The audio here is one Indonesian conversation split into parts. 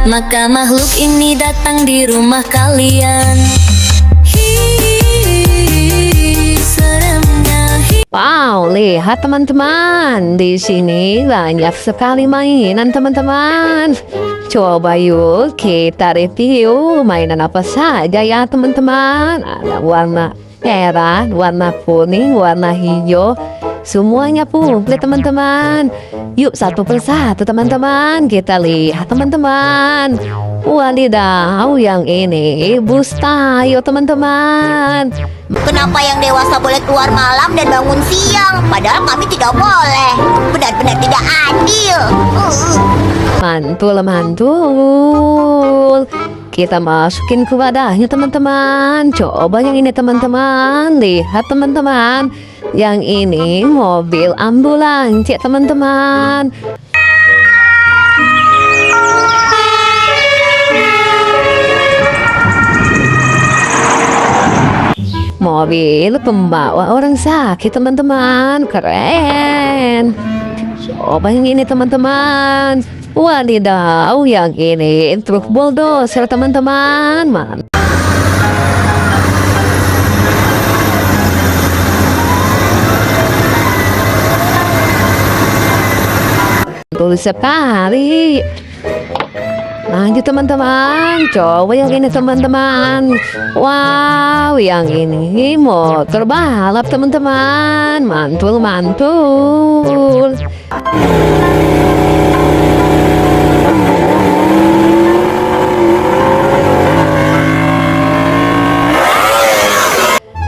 maka makhluk ini datang di rumah kalian. Wow, lihat teman-teman, di sini banyak sekali mainan teman-teman. Coba yuk kita review mainan apa saja ya teman-teman. Ada warna merah, warna kuning, warna hijau. Semuanya putih teman-teman. Yuk satu persatu teman-teman, kita lihat teman-teman. Wadidaw, yang ini bus tayo teman-teman. Kenapa yang dewasa boleh keluar malam dan bangun siang, padahal kami tidak boleh? Benar-benar tidak adil. Mantul, mantul. Kita masukin ke wadahnya teman-teman. Coba yang ini teman-teman. Lihat teman-teman. Yang ini mobil ambulans ya teman-teman. Mobil pembawa orang sakit teman-teman. Keren. Coba yang ini teman-teman. Wadidaw, yang ini truk bulldozer teman-teman. Mantul sekali. Lanjut teman-teman, coba yang ini teman-teman. Wow, yang ini motor balap teman-teman. Mantul, mantul.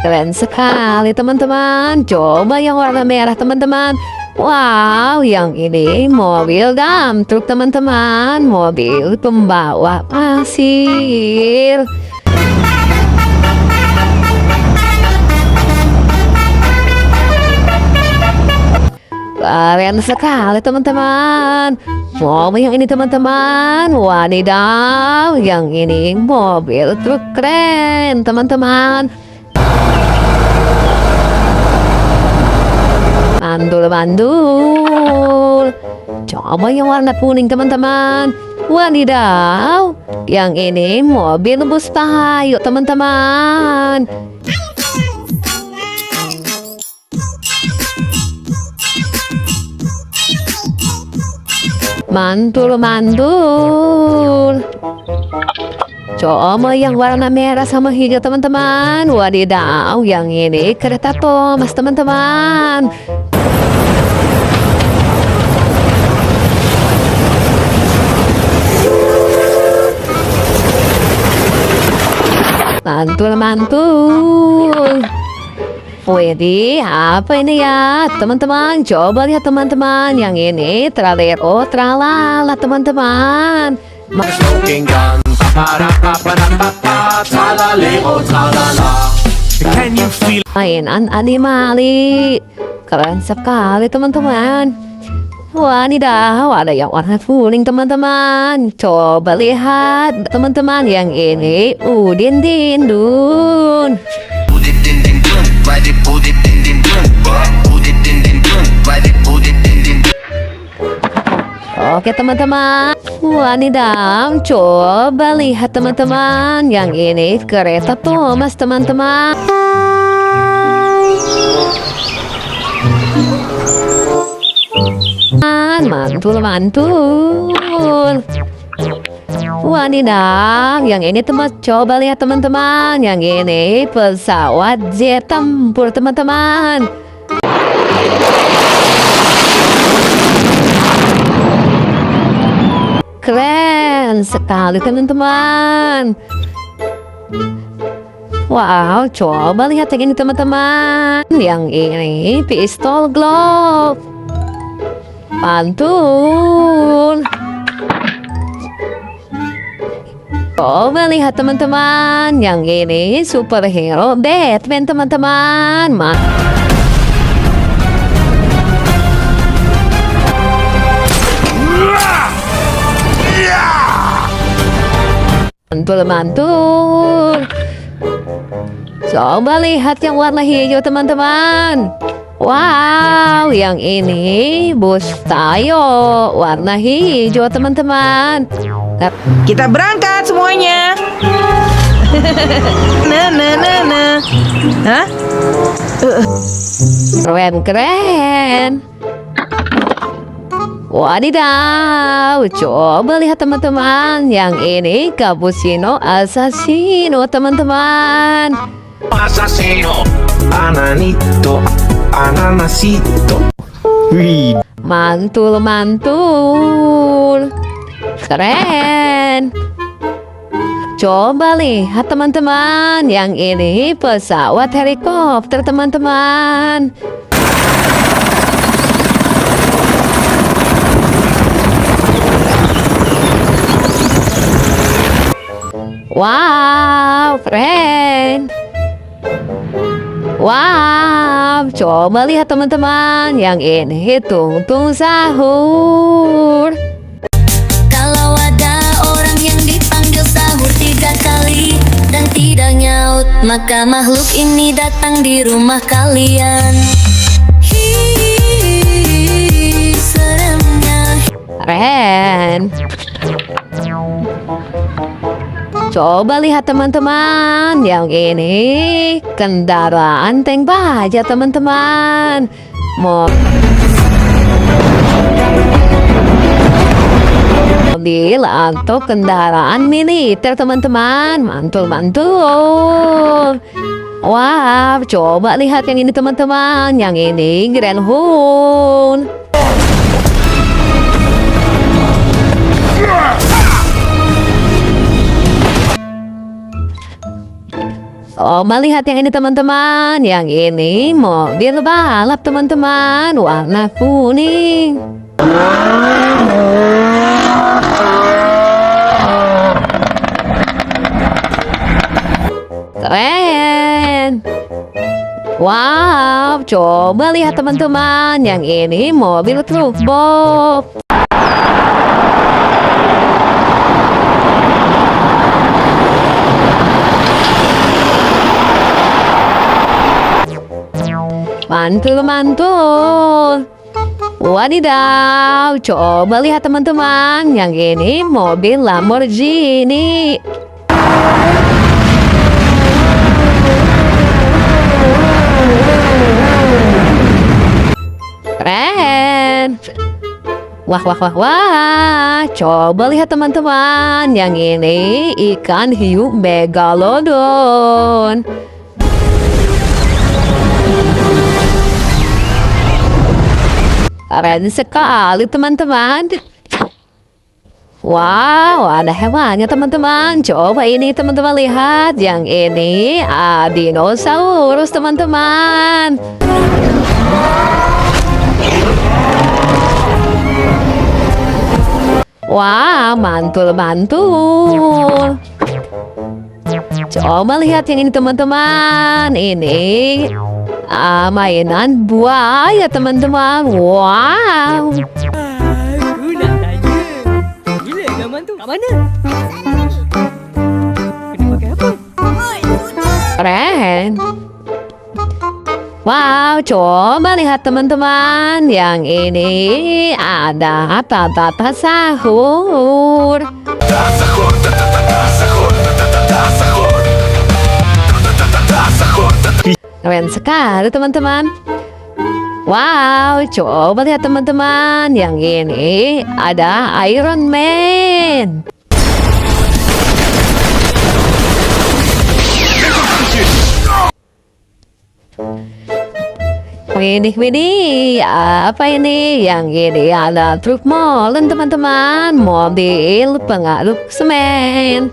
Keren sekali teman-teman. Coba yang warna merah teman-teman. Wow, yang ini mobil dump truk teman-teman. Mobil pembawa pasir. Keren sekali teman-teman. Mobil yang ini teman-teman. Wadidaw, yang ini mobil truk keren teman-teman. Mandul-mandul. Coba yang warna kuning teman-teman. Wadidaw, yang ini mobil bus tayo teman-teman. Mantul-mantul. Coba yang warna merah sama hijau teman-teman. Wadidaw, yang ini kereta Thomas teman-teman. Mantul-mantul. Widih, apa ini ya teman-teman? Coba lihat teman-teman. Yang ini tralero tralala teman-teman. Smoking gun, pa-pa-ra-pa-pa-ra-pa-pa, tra-la-le-o, tra-la-la. Can you feel Mainan animali. Keren sekali teman-teman. Wadidaw, ada yang warna kuning teman-teman. Coba lihat teman-teman, yang ini Udin Dindun. Udit din din dun, riding udit din din dun, udit din din dun, riding udit din din dun. Oke teman-teman, wadidaw, coba lihat teman-teman, yang ini kereta Thomas teman-teman. Mantul-mantul. Wadidaw, yang ini coba lihat teman-teman, yang ini pesawat jet tempur teman-teman. Keren sekali teman-teman. Wow, coba lihat yang ini teman-teman. Yang ini pistol Glock. Mantul. Coba lihat teman-teman, yang ini superhero Batman teman-teman. Mantul-mantul. Coba lihat yang warna hijau teman-teman. Wow, yang ini bus tayo warna hijau teman-teman. Kita berangkat semuanya. Nah. Hah? Keren. Wadidaw, coba lihat teman-teman. Yang ini cappuccino assassino teman-teman. Assassino, ananito, ananasito. Wih. Mantul. Keren. Coba lihat teman-teman. Yang ini pesawat helikopter teman-teman. Wow, keren. Wow, coba lihat teman-teman. Yang ini tung sahur. Kalau ada orang yang dipanggil sahur 3 kali dan tidak nyaut, maka makhluk ini datang di rumah kalian. Hihihi, seremnya. Keren. Coba lihat teman-teman. Yang ini kendaraan tank baja teman-teman. Mobil atau kendaraan militer teman-teman. Mantul. Wah, coba lihat yang ini teman-teman. Yang ini Grand Hoon. Coba lihat yang ini teman-teman. Yang ini mobil balap teman-teman, warna kuning. Keren. Wow, coba lihat teman-teman. Yang ini mobil truk bob. Mantul. Wadidaw, coba lihat teman-teman. Yang ini mobil Lamborghini. Keren. Wah. Coba lihat teman-teman. Yang ini ikan hiu megalodon. Keren sekali teman-teman. Wow, ada hewannya teman-teman. Coba ini teman-teman lihat. Yang ini dinosaurus teman-teman. Wah, mantul. Coba lihat yang ini teman-teman. Ini mainan buaya teman-teman. Wow. Aku nak tanya. Gila zaman tu kat mana? Kena pakai apa? Keren. Wow, coba lihat teman-teman. Yang ini ada tata sahur. Keren sekali teman-teman. Wow, coba lihat teman-teman. Yang ini ada Iron Man. Widih, apa ini? Yang ini ada truk molen teman-teman. Mobil pengaduk semen.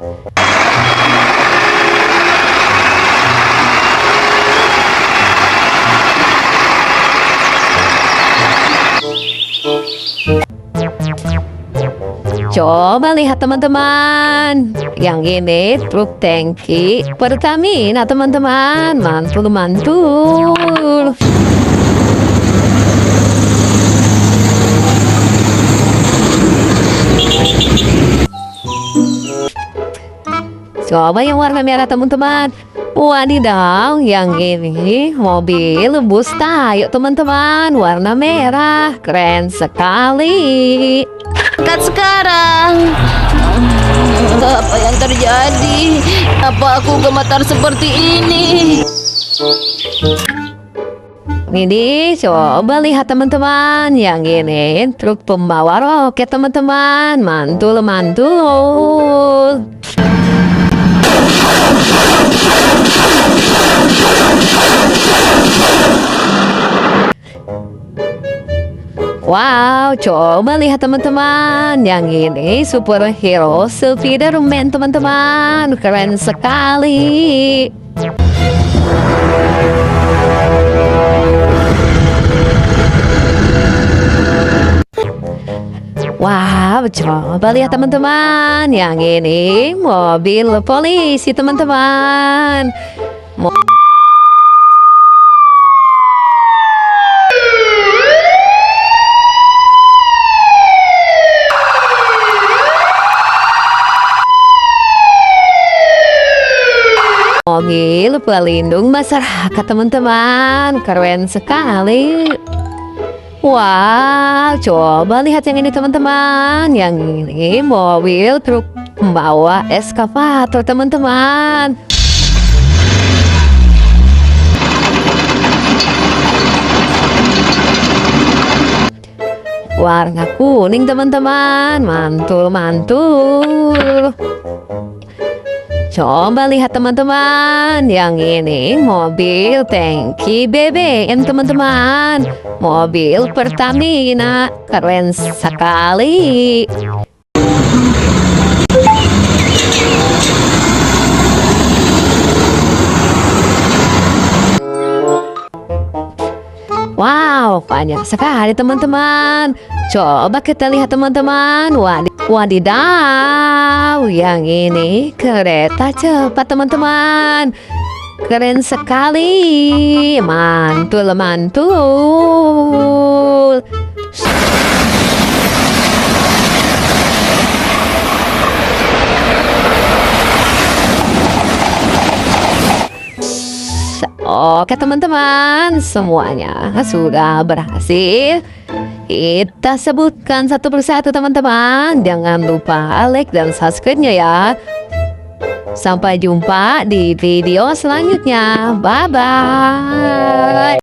Coba lihat teman-teman. Yang ini truk tangki Pertamina teman-teman. Mantul. Coba yang warna merah teman-teman. Wadidaw, yang ini mobil bus Tayo teman-teman, warna merah. Keren sekali. Cut sekarang. Apa yang terjadi? Apa aku gemetar seperti ini? Ini coba lihat teman-teman, yang ini truk pembawa roket teman-teman, mantul. Wow, coba lihat teman-teman, yang ini superhero Spider-Man teman-teman, keren sekali. Wow, coba lihat teman-teman, yang ini mobil polisi teman-teman. Mobil pelindung masyarakat teman-teman, keren sekali. Wow, coba lihat yang ini teman-teman, yang ini mobil truk membawa eskavator teman-teman. Warna kuning teman-teman, mantul. Coba lihat teman-teman, yang ini mobil tangki BBM teman-teman, mobil Pertamina, keren sekali. Wow, banyak sekali teman-teman. Coba kita lihat teman-teman. Wadidaw, yang ini kereta cepat teman-teman. Keren sekali. Mantul. Oke teman-teman, semuanya sudah berhasil. Kita sebutkan satu persatu teman-teman. Jangan lupa like dan subscribe-nya ya. Sampai jumpa di video selanjutnya. Bye-bye.